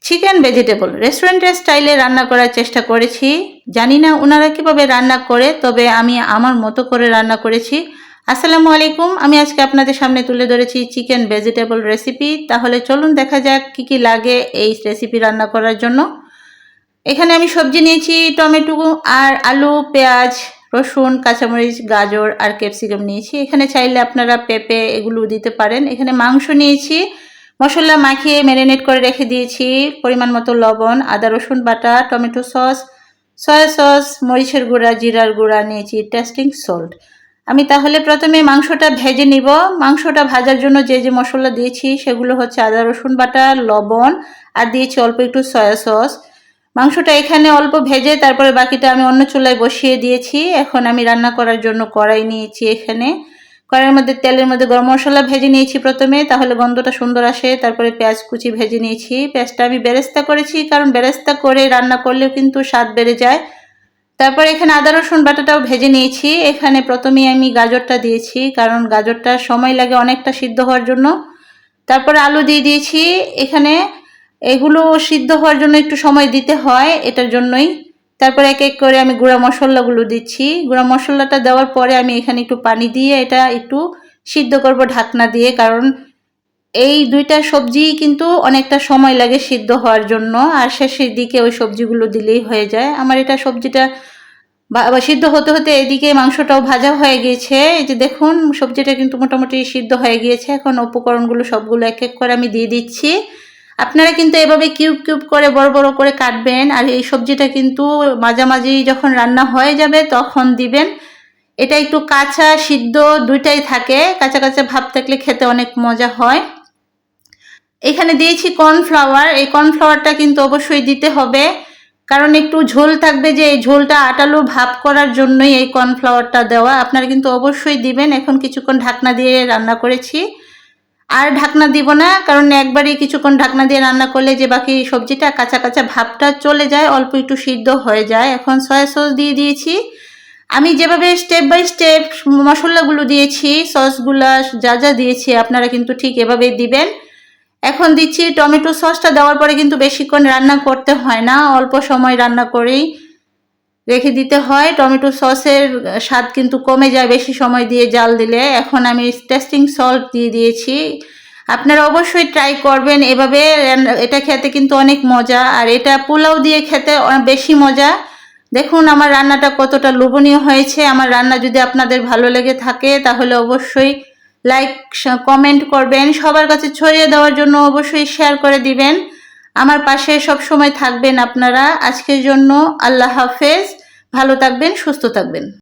Chicken vegetable রেস্টুরেন্টের স্টাইলে রান্না করার চেষ্টা করেছি। জানি না ওনারা কীভাবে রান্না করে, তবে আমি আমার মতো করে রান্না করেছি। আসসালামু আলাইকুম, আমি আজকে আপনাদের সামনে তুলে ধরেছি চিকেন ভেজিটেবল রেসিপি। তাহলে চলুন দেখা যাক কি কি লাগে এই রেসিপি রান্না করার জন্য। এখানে আমি সবজি নিয়েছি টমেটো আর আলু, পেঁয়াজ, রসুন, কাঁচামরিচ, গাজর আর ক্যাপসিকাম নিয়েছি। এখানে চাইলে আপনারা পেঁপে এগুলো দিতে পারেন। এখানে মাংস নিয়েছি, মশলা মাখিয়ে ম্যারিনেট করে রেখে দিয়েছি, পরিমাণ মতো লবণ, আদা রসুন বাটা, টমেটো সস, সয়া সস, মরিচের গুঁড়া, জিরার গুঁড়া নিয়েছি, টেস্টিং সল্ট। আমি তাহলে প্রথমে মাংসটা ভেজে নিব। মাংসটা ভাজার জন্য যে যে মশলা দিয়েছি সেগুলো হচ্ছে আদা রসুন বাটা, লবণ আর দিয়েছি অল্প একটু সয়া সস। মাংসটা এখানে অল্প ভেজে তারপরে বাকিটা আমি অন্য চুলায় বসিয়ে দিয়েছি। এখন আমি রান্না করার জন্য কড়াই নিয়েছি। এখানে কড়াইয়ের মধ্যে তেলের মধ্যে গরম মশলা ভেজে নিয়েছি প্রথমে, তাহলে গন্ধটা সুন্দর আসে। তারপরে পেঁয়াজ কুচি ভেজে নিয়েছি। পেঁয়াজটা আমি বেরেস্তা করেছি, কারণ বেরেস্তা করে রান্না করলেও কিন্তু স্বাদ বেড়ে যায়। তারপর এখানে আদা রসুন বাটাটাও ভেজে নিয়েছি। এখানে প্রথমেই আমি গাজরটা দিয়েছি, কারণ গাজরটা সময় লাগে অনেকটা সিদ্ধ হওয়ার জন্য। তারপরে আলু দিয়ে দিয়েছি। এখানে এগুলো সিদ্ধ হওয়ার জন্য একটু সময় দিতে হয়, এটার জন্যই। তারপরে এক এক করে আমি গুঁড়া মশলাগুলো দিচ্ছি। গুঁড়া মশলাটা দেওয়ার পরে আমি এখানে একটু পানি দিয়ে এটা একটু সিদ্ধ করব ঢাকনা দিয়ে, কারণ এই দুইটা সবজি কিন্তু অনেকটা সময় লাগে সিদ্ধ হওয়ার জন্য, আর শেষের দিকে ওই সবজিগুলো দিলেই হয়ে যায়। আমার এটা সবজিটা সিদ্ধ হতে হতে এদিকে মাংসটাও ভাজা হয়ে গিয়েছে। এই যে দেখুন, সবজিটা কিন্তু মোটামুটি সিদ্ধ হয়ে গিয়েছে। এখন উপকরণগুলো সবগুলো এক এক করে আমি দিয়ে দিচ্ছি। আপনারা কিন্তু এভাবে কিউব কিউব করে বড় বড় করে কাটবেন, আর এই সবজিটা কিন্তু মাঝামাঝি যখন রান্না হয়ে যাবে তখন দিবেন। এটা একটু কাঁচা সিদ্ধ দুইটাই থাকে, কাঁচা কাঁচা ভাব থাকলে খেতে অনেক মজা হয়। এখানে দিয়েছি কর্নফ্লাওয়ার। এই কর্নফ্লাওয়ারটা কিন্তু অবশ্যই দিতে হবে, কারণ একটু ঝোল থাকবে, যে এই ঝোলটা আটালো ভাব করার জন্যই এই কর্নফ্লাওয়ারটা দেওয়া। আপনারা কিন্তু অবশ্যই দিবেন। এখন কিছুক্ষণ ঢাকনা দিয়ে রান্না করেছি, আর ঢাকনা দিব না, কারণ একবারই কিছুক্ষণ ঢাকনা দিয়ে রান্না করলে যে বাকি সবজিটা কাঁচা কাঁচা ভাবটা চলে যায়, অল্প একটু সিদ্ধ হয়ে যায়। এখন সয়া সস দিয়ে দিয়েছি। আমি যেভাবে স্টেপ বাই স্টেপ মশলাগুলো দিয়েছি, সসগুলা যা যা দিয়েছি আপনারা কিন্তু ঠিক এভাবেই দিবেন। এখন দিচ্ছি টমেটো সসটা। দেওয়ার পরে কিন্তু বেশিক্ষণ রান্না করতে হয় না, অল্প সময় রান্না করেই রেখে দিতে হয়। টমেটো সসের স্বাদ কিন্তু কমে যায় বেশি সময় দিয়ে জাল দিলে। এখন আমি টেস্টিং সল্ট দিয়ে দিয়েছি। আপনারা অবশ্যই ট্রাই করবেন এভাবে, এটা খেতে কিন্তু অনেক মজা, আর এটা পোলাও দিয়ে খেতে বেশি মজা। দেখুন আমার রান্নাটা কতটা লোভনীয় হয়েছে। আমার রান্না যদি আপনাদের ভালো লেগে থাকে তাহলে অবশ্যই লাইক কমেন্ট করবেন, সবার কাছে ছড়িয়ে দেওয়ার জন্য অবশ্যই শেয়ার করে দিবেন। আমার পাশে সব সময় থাকবেন আপনারা। আজকের জন্য আল্লাহ হাফেজ, ভালো থাকবেন, সুস্থ থাকবেন।